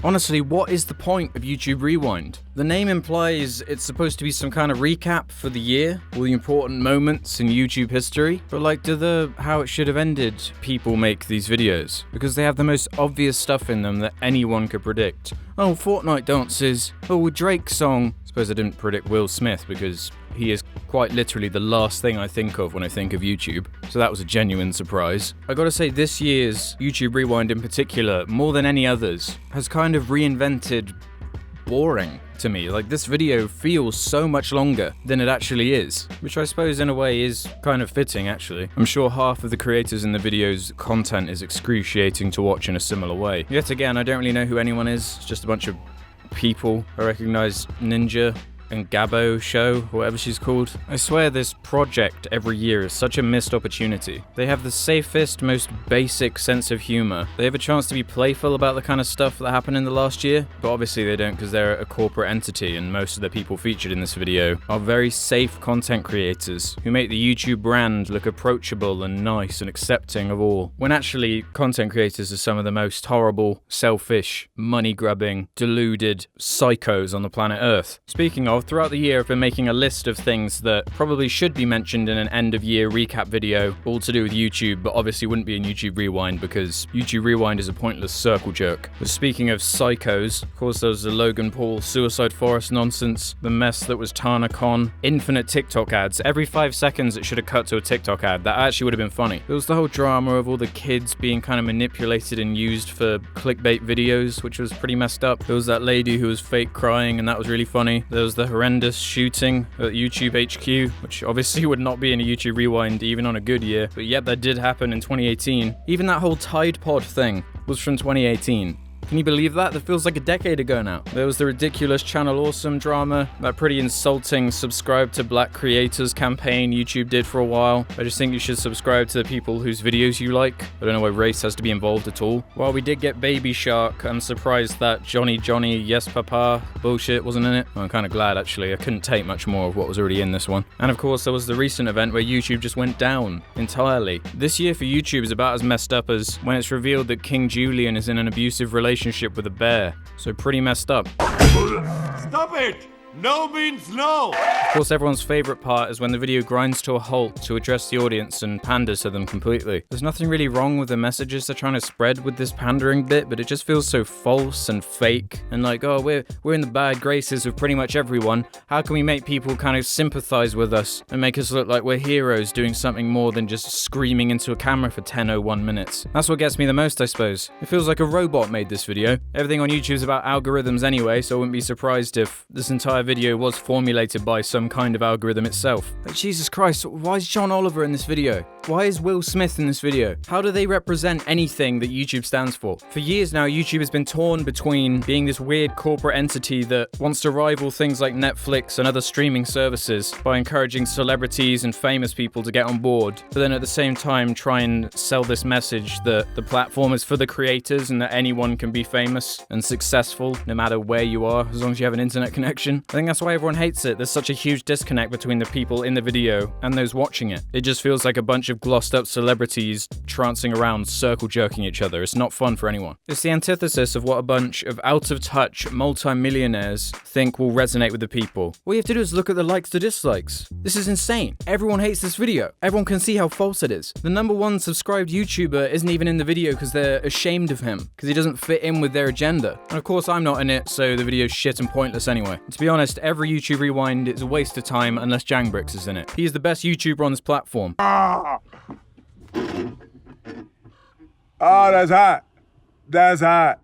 Honestly, what is the point of YouTube Rewind? The name implies it's supposed to be some kind of recap for the year, all the important moments in YouTube history, but like, do the how it should have ended people make these videos? Because they have the most obvious stuff in them that anyone could predict. Oh, Fortnite dances. Oh, a Drake song. Suppose I didn't predict Will Smith because he is quite literally the last thing I think of when I think of YouTube, so that was a genuine surprise. I gotta say, this year's YouTube Rewind in particular, more than any others, has kind of reinvented boring to me. Like, this video feels so much longer than it actually is, which I suppose in a way is kind of fitting, actually. I'm sure half of the creators in the video's content is excruciating to watch in a similar way. Yet again, I don't really know who anyone is, it's just a bunch of people. I recognize Ninja and Gabo Show, whatever she's called. I swear this project every year is such a missed opportunity. They have the safest, most basic sense of humor. They have a chance to be playful about the kind of stuff that happened in the last year, but obviously they don't because they're a corporate entity, and most of the people featured in this video are very safe content creators who make the YouTube brand look approachable and nice and accepting of all, when actually content creators are some of the most horrible, selfish, money-grubbing, deluded psychos on the planet Earth. Speaking of, throughout the year I've been making a list of things that probably should be mentioned in an end-of-year recap video, all to do with YouTube, but obviously wouldn't be in YouTube Rewind because YouTube Rewind is a pointless circle jerk. But speaking of psychos, of course there was the Logan Paul Suicide Forest nonsense, the mess that was TanaCon, infinite TikTok ads. Every 5 seconds it should have cut to a TikTok ad. That actually would have been funny. There was the whole drama of all the kids being kind of manipulated and used for clickbait videos, which was pretty messed up. There was that lady who was fake crying, and that was really funny. There was the horrendous shooting at YouTube HQ, which obviously would not be in a YouTube Rewind even on a good year, but yet that did happen in 2018. Even that whole Tide Pod thing was from 2018. Can you believe that? That feels like a decade ago now. There was the ridiculous Channel Awesome drama, that pretty insulting subscribe to black creators campaign YouTube did for a while. I just think you should subscribe to the people whose videos you like. I don't know why race has to be involved at all. While we did get Baby Shark, I'm surprised that Johnny Yes Papa bullshit wasn't in it. I'm kind of glad, actually. I couldn't take much more of what was already in this one. And of course, there was the recent event where YouTube just went down entirely. This year for YouTube is about as messed up as when it's revealed that King Julian is in an abusive relationship with a bear. So pretty messed up. Stop it! No means no! Of course, everyone's favorite part is when the video grinds to a halt to address the audience and panders to them completely. There's nothing really wrong with the messages they're trying to spread with this pandering bit, but it just feels so false and fake. And like, oh, we're in the bad graces of pretty much everyone. How can we make people kind of sympathize with us and make us look like we're heroes doing something more than just screaming into a camera for 10:01 minutes? That's what gets me the most, I suppose. It feels like a robot made this video. Everything on YouTube is about algorithms anyway, so I wouldn't be surprised if this entire video was formulated by some kind of algorithm itself. Like, Jesus Christ, why is John Oliver in this video? Why is Will Smith in this video? How do they represent anything that YouTube stands for? For years now, YouTube has been torn between being this weird corporate entity that wants to rival things like Netflix and other streaming services by encouraging celebrities and famous people to get on board, but then at the same time try and sell this message that the platform is for the creators and that anyone can be famous and successful no matter where you are, as long as you have an internet connection. I think that's why everyone hates it. There's such a huge disconnect between the people in the video and those watching it. It just feels like a bunch of glossed up celebrities trancing around, circle jerking each other. It's not fun for anyone. It's the antithesis of what a bunch of out of touch multi-millionaires think will resonate with the people. All you have to do is look at the likes to dislikes. This is insane. Everyone hates this video. Everyone can see how false it is. The #1 subscribed YouTuber isn't even in the video because they're ashamed of him, because he doesn't fit in with their agenda. And of course I'm not in it, so the video's shit and pointless anyway. And to be honest, every YouTube Rewind is a waste of time unless Jangbricks is in it. He is the best YouTuber on this platform. Oh, that's hot. That's hot.